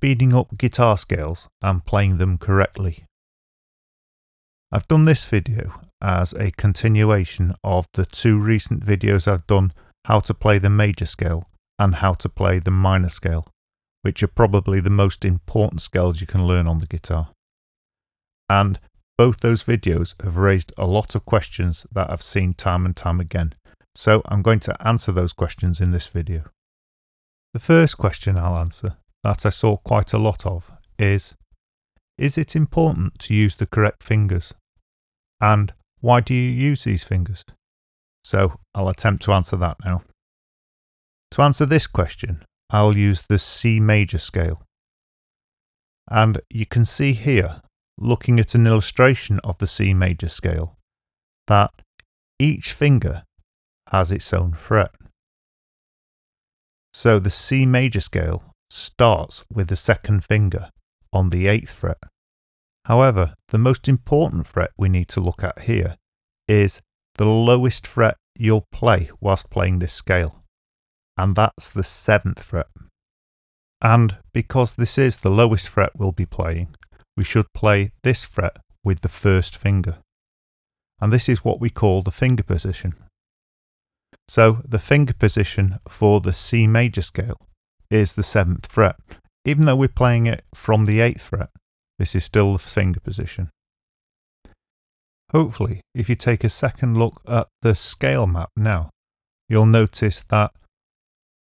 speeding up guitar scales and playing them correctly. I've done this video as a continuation of the two recent videos I've done how to play the major scale and how to play the minor scale, which are probably the most important scales you can learn on the guitar. And both those videos have raised a lot of questions that I've seen time and time again, so I'm going to answer those questions in this video. The first question I'll answer, that I saw quite a lot of, is it important to use the correct fingers? And why do you use these fingers? So I'll attempt to answer that now. To answer this question, I'll use the C major scale. And you can see here, looking at an illustration of the C major scale, that each finger has its own fret. So the C major scale starts with the second finger on the 8th fret. However, the most important fret we need to look at here is the lowest fret you'll play whilst playing this scale, and that's the 7th fret. And because this is the lowest fret we'll be playing, we should play this fret with the first finger. And this is what we call the finger position. So the finger position for the C major scale is the 7th fret. Even though we're playing it from the 8th fret, this is still the finger position. Hopefully, if you take a second look at the scale map now, you'll notice that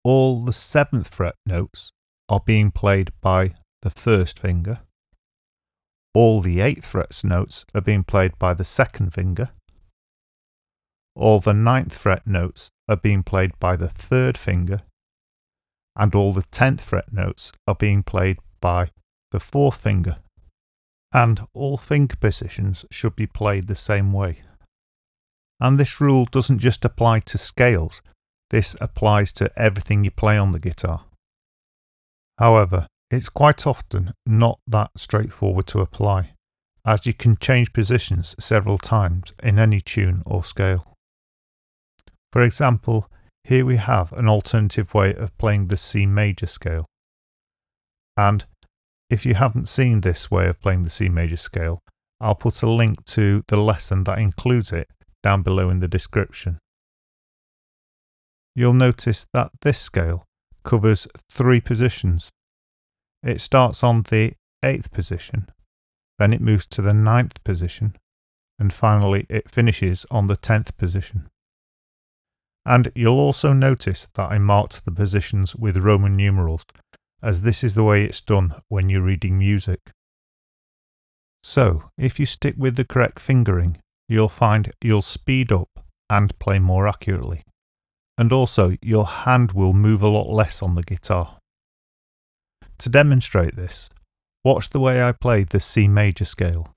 all the 7th fret notes are being played by the first finger. All the 8th fret's notes are being played by the second finger. All the 9th fret notes are being played by the third finger. And all the 10th fret notes are being played by the fourth finger. And all finger positions should be played the same way. And this rule doesn't just apply to scales, this applies to everything you play on the guitar. However, it's quite often not that straightforward to apply, as you can change positions several times in any tune or scale. For example, here we have an alternative way of playing the C major scale. And if you haven't seen this way of playing the C major scale, I'll put a link to the lesson that includes it down below in the description. You'll notice that this scale covers 3 positions. It starts on the 8th position, then it moves to the 9th position, and finally it finishes on the 10th position. And you'll also notice that I marked the positions with Roman numerals, as this is the way it's done when you're reading music. So, if you stick with the correct fingering, you'll find you'll speed up and play more accurately. And also, your hand will move a lot less on the guitar. To demonstrate this, watch the way I play the C major scale.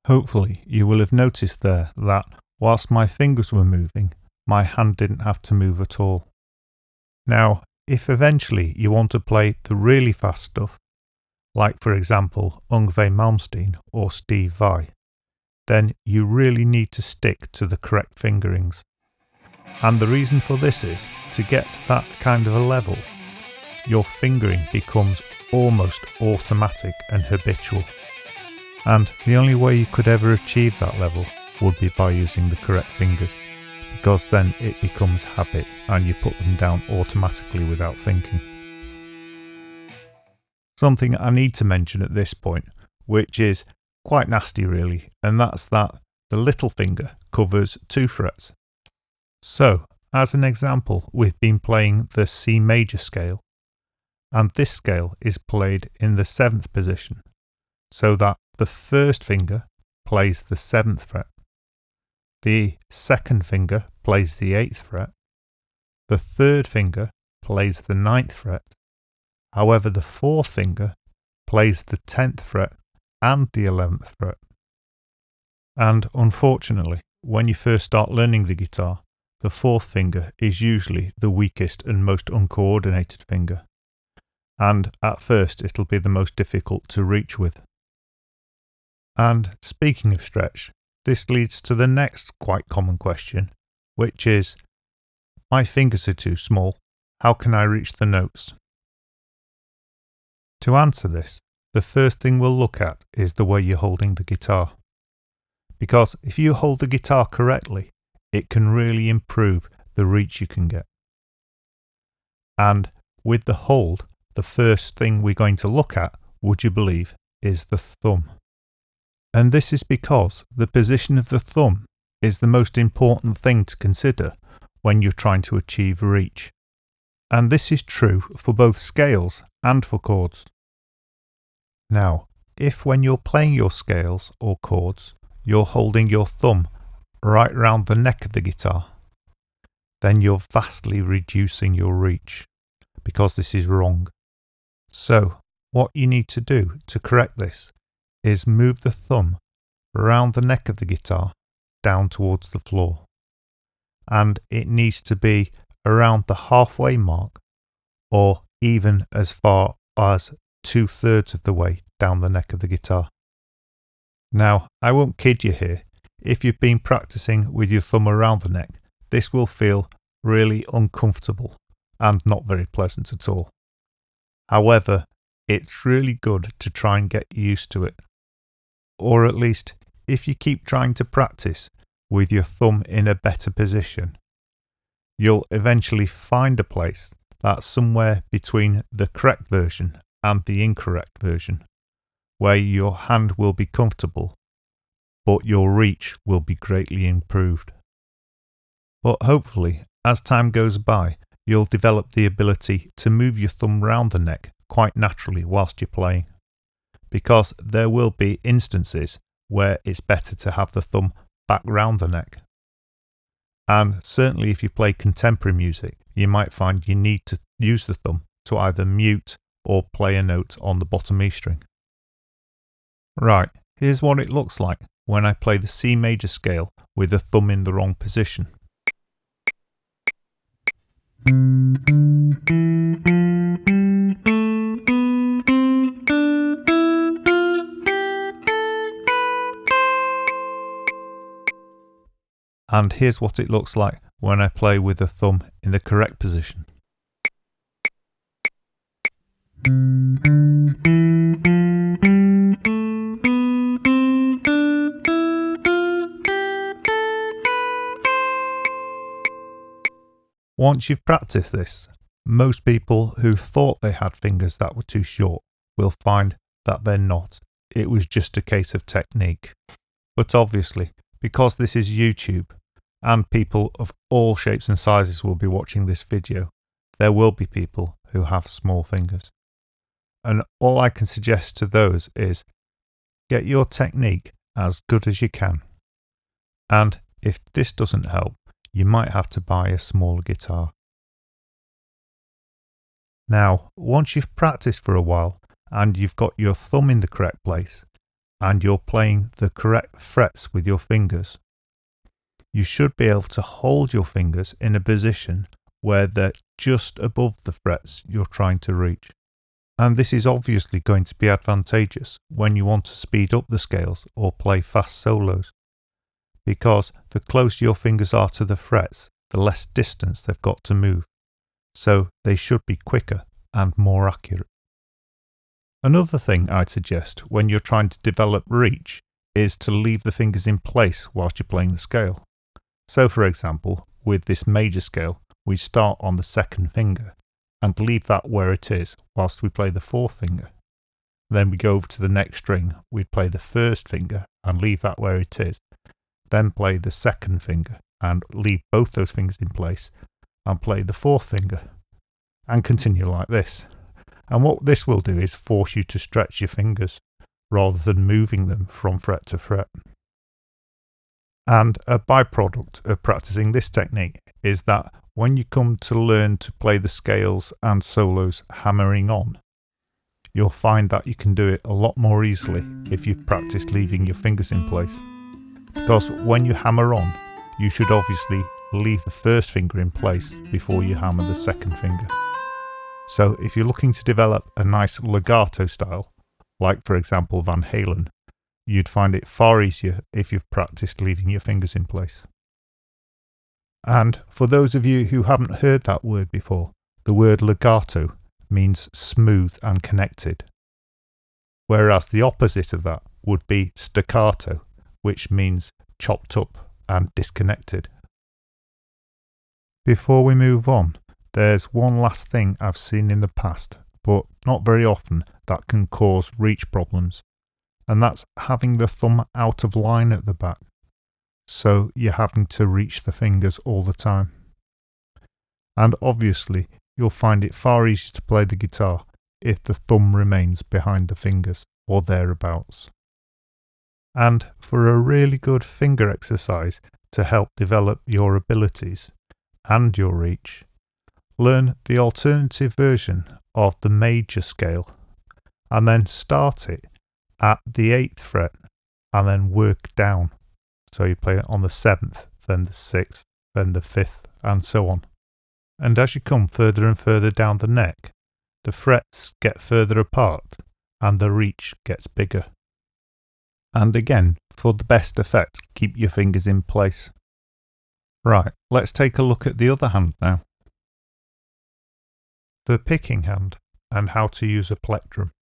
Hopefully you will have noticed there that whilst my fingers were moving, my hand didn't have to move at all. Now, if eventually you want to play the really fast stuff, like for example Yngwie Malmsteen or Steve Vai, then you really need to stick to the correct fingerings. And the reason for this is, to get to that kind of a level, your fingering becomes almost automatic and habitual. And the only way you could ever achieve that level would be by using the correct fingers, because then it becomes habit and you put them down automatically without thinking. Something I need to mention at this point, which is quite nasty really, and that's that the little finger covers 2 frets. So, as an example, we've been playing the C major scale, and this scale is played in the 7th position, so that the first finger plays the 7th fret, the second finger plays the 8th fret, the third finger plays the 9th fret, however the fourth finger plays the 10th fret and the 11th fret. And unfortunately, when you first start learning the guitar, the fourth finger is usually the weakest and most uncoordinated finger. and at first it'll be the most difficult to reach with. And speaking of stretch, this leads to the next quite common question, which is, my fingers are too small, how can I reach the notes? To answer this, the first thing we'll look at is the way you're holding the guitar. Because if you hold the guitar correctly, it can really improve the reach you can get. And with the hold, the first thing we're going to look at, would you believe, is the thumb. And this is because the position of the thumb is the most important thing to consider when you're trying to achieve reach. And this is true for both scales and for chords. Now, if when you're playing your scales or chords, you're holding your thumb right round the neck of the guitar, then you're vastly reducing your reach, because this is wrong. So, what you need to do to correct this is move the thumb around the neck of the guitar down towards the floor. And it needs to be around the halfway mark, or even as far as 2/3 of the way down the neck of the guitar. Now, I won't kid you here, if you've been practicing with your thumb around the neck, this will feel really uncomfortable and not very pleasant at all. However, it's really good to try and get used to it. Or at least, if you keep trying to practice with your thumb in a better position, you'll eventually find a place that's somewhere between the correct version and the incorrect version, where your hand will be comfortable, but your reach will be greatly improved. But hopefully, as time goes by, you'll develop the ability to move your thumb round the neck quite naturally whilst you're playing, because there will be instances where it's better to have the thumb back round the neck. And certainly if you play contemporary music, you might find you need to use the thumb to either mute or play a note on the bottom E string. Right, here's what it looks like when I play the C major scale with the thumb in the wrong position. And here's what it looks like when I play with the thumb in the correct position. Once you've practiced this, most people who thought they had fingers that were too short will find that they're not. It was just a case of technique. But obviously, because this is YouTube, and people of all shapes and sizes will be watching this video, there will be people who have small fingers. And all I can suggest to those is get your technique as good as you can. And if this doesn't help, you might have to buy a smaller guitar. Now, once you've practiced for a while and you've got your thumb in the correct place and you're playing the correct frets with your fingers, you should be able to hold your fingers in a position where they're just above the frets you're trying to reach. And this is obviously going to be advantageous when you want to speed up the scales or play fast solos, because the closer your fingers are to the frets, the less distance they've got to move, so they should be quicker and more accurate. Another thing I'd suggest when you're trying to develop reach is to leave the fingers in place whilst you're playing the scale. So for example, with this major scale, we start on the second finger and leave that where it is whilst we play the fourth finger. Then we go over to the next string, we'd play the first finger and leave that where it is. Then play the second finger and leave both those fingers in place and play the fourth finger and continue like this. And what this will do is force you to stretch your fingers rather than moving them from fret to fret. And a byproduct of practicing this technique is that when you come to learn to play the scales and solos hammering on, you'll find that you can do it a lot more easily if you've practiced leaving your fingers in place. Because when you hammer on, you should obviously leave the first finger in place before you hammer the second finger. So if you're looking to develop a nice legato style, like for example Van Halen, you'd find it far easier if you've practiced leaving your fingers in place. And for those of you who haven't heard that word before, the word legato means smooth and connected, whereas the opposite of that would be staccato, which means chopped up and disconnected. Before we move on, there's one last thing I've seen in the past, but not very often, that can cause reach problems, and that's having the thumb out of line at the back, so you're having to reach the fingers all the time. And obviously, you'll find it far easier to play the guitar if the thumb remains behind the fingers or thereabouts. And for a really good finger exercise to help develop your abilities and your reach, learn the alternative version of the major scale and then start it at the 8th fret and then work down. So you play it on the 7th, then the 6th, then the 5th, and so on. And as you come further and further down the neck, the frets get further apart and the reach gets bigger. And again, for the best effect, keep your fingers in place. Right, let's take a look at the other hand now. The picking hand and how to use a plectrum.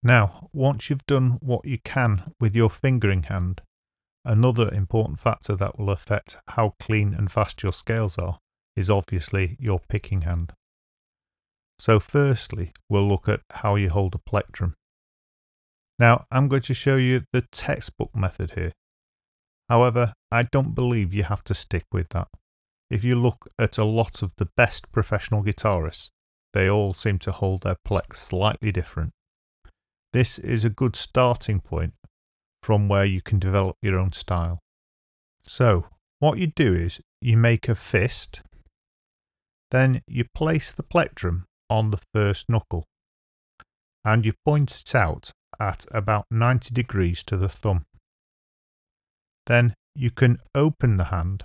Now, once you've done what you can with your fingering hand, another important factor that will affect how clean and fast your scales are is obviously your picking hand. So firstly, we'll look at how you hold a plectrum. Now, I'm going to show you the textbook method here. However, I don't believe you have to stick with that. If you look at a lot of the best professional guitarists, they all seem to hold their plex slightly different. This is a good starting point from where you can develop your own style. So, what you do is you make a fist, then you place the plectrum on the first knuckle, and you point it out at about 90 degrees to the thumb. Then you can open the hand,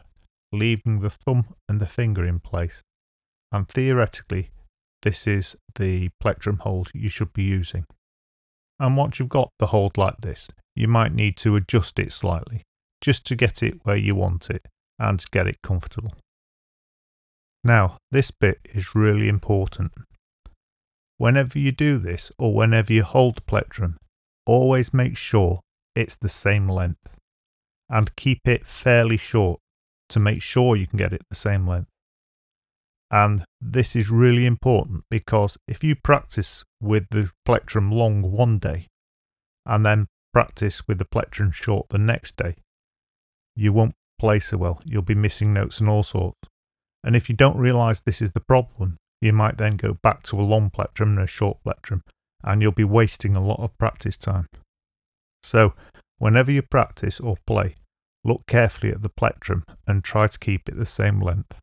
leaving the thumb and the finger in place, and theoretically this is the plectrum hold you should be using. And once you've got the hold like this, you might need to adjust it slightly, just to get it where you want it and to get it comfortable. Now, this bit is really important. Whenever you do this, or whenever you hold the plectrum, always make sure it's the same length, and keep it fairly short to make sure you can get it the same length. And this is really important because if you practice with the plectrum long one day and then practice with the plectrum short the next day, you won't play so well. You'll be missing notes and all sorts. And if you don't realise this is the problem, you might then go back to a long plectrum and a short plectrum, and you'll be wasting a lot of practice time. So whenever you practice or play, look carefully at the plectrum and try to keep it the same length.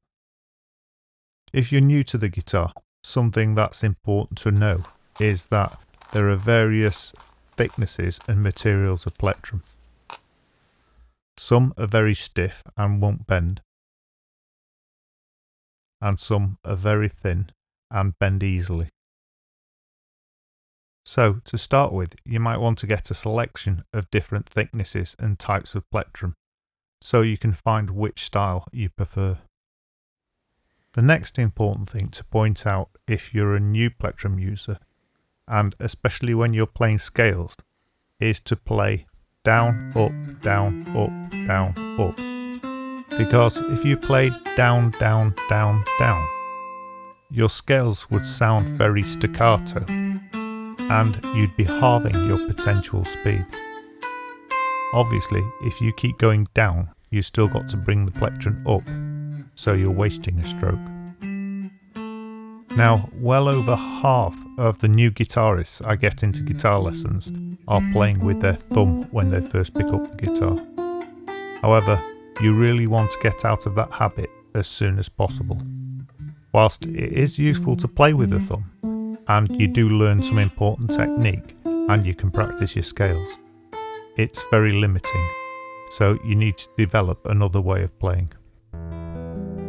If you're new to the guitar, something that's important to know is that there are various thicknesses and materials of plectrum. Some are very stiff and won't bend, and some are very thin and bend easily. So to start with, you might want to get a selection of different thicknesses and types of plectrum, so you can find which style you prefer. The next important thing to point out if you're a new plectrum user, and especially when you're playing scales, is to play down, up, down, up, down, up. Because if you played down, down, down, down, your scales would sound very staccato, and you'd be halving your potential speed. Obviously, if you keep going down, you've still got to bring the plectrum up, so you're wasting a stroke. Now, well over half of the new guitarists I get into guitar lessons are playing with their thumb when they first pick up the guitar. However, you really want to get out of that habit as soon as possible. Whilst it is useful to play with the thumb, and you do learn some important technique and you can practice your scales, it's very limiting, so you need to develop another way of playing.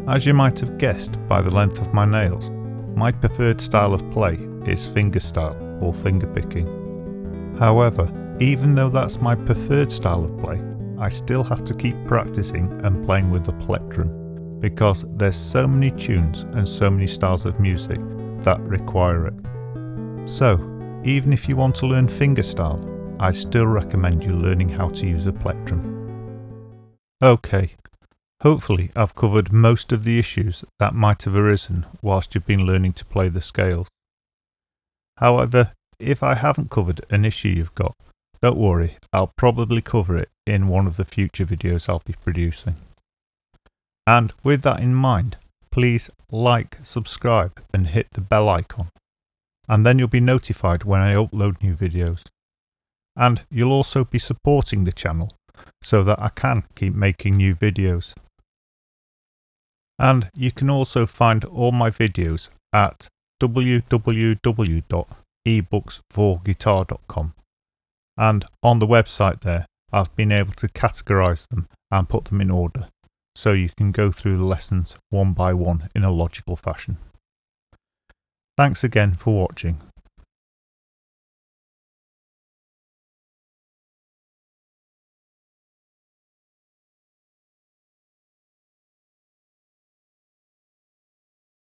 As you might have guessed by the length of my nails, my preferred style of play is fingerstyle or fingerpicking. However, even though that's my preferred style of play, I still have to keep practicing and playing with the plectrum because there's so many tunes and so many styles of music that require it. So, even if you want to learn fingerstyle, I still recommend you learning how to use a plectrum. Okay, hopefully I've covered most of the issues that might have arisen whilst you've been learning to play the scales. However, if I haven't covered an issue you've got, don't worry, I'll probably cover it in one of the future videos I'll be producing. And with that in mind, please like, subscribe and hit the bell icon. And then you'll be notified when I upload new videos. And you'll also be supporting the channel so that I can keep making new videos. And you can also find all my videos at www.ebooksforguitar.com. And on the website there, I've been able to categorize them and put them in order, so you can go through the lessons one by one in a logical fashion. Thanks again for watching.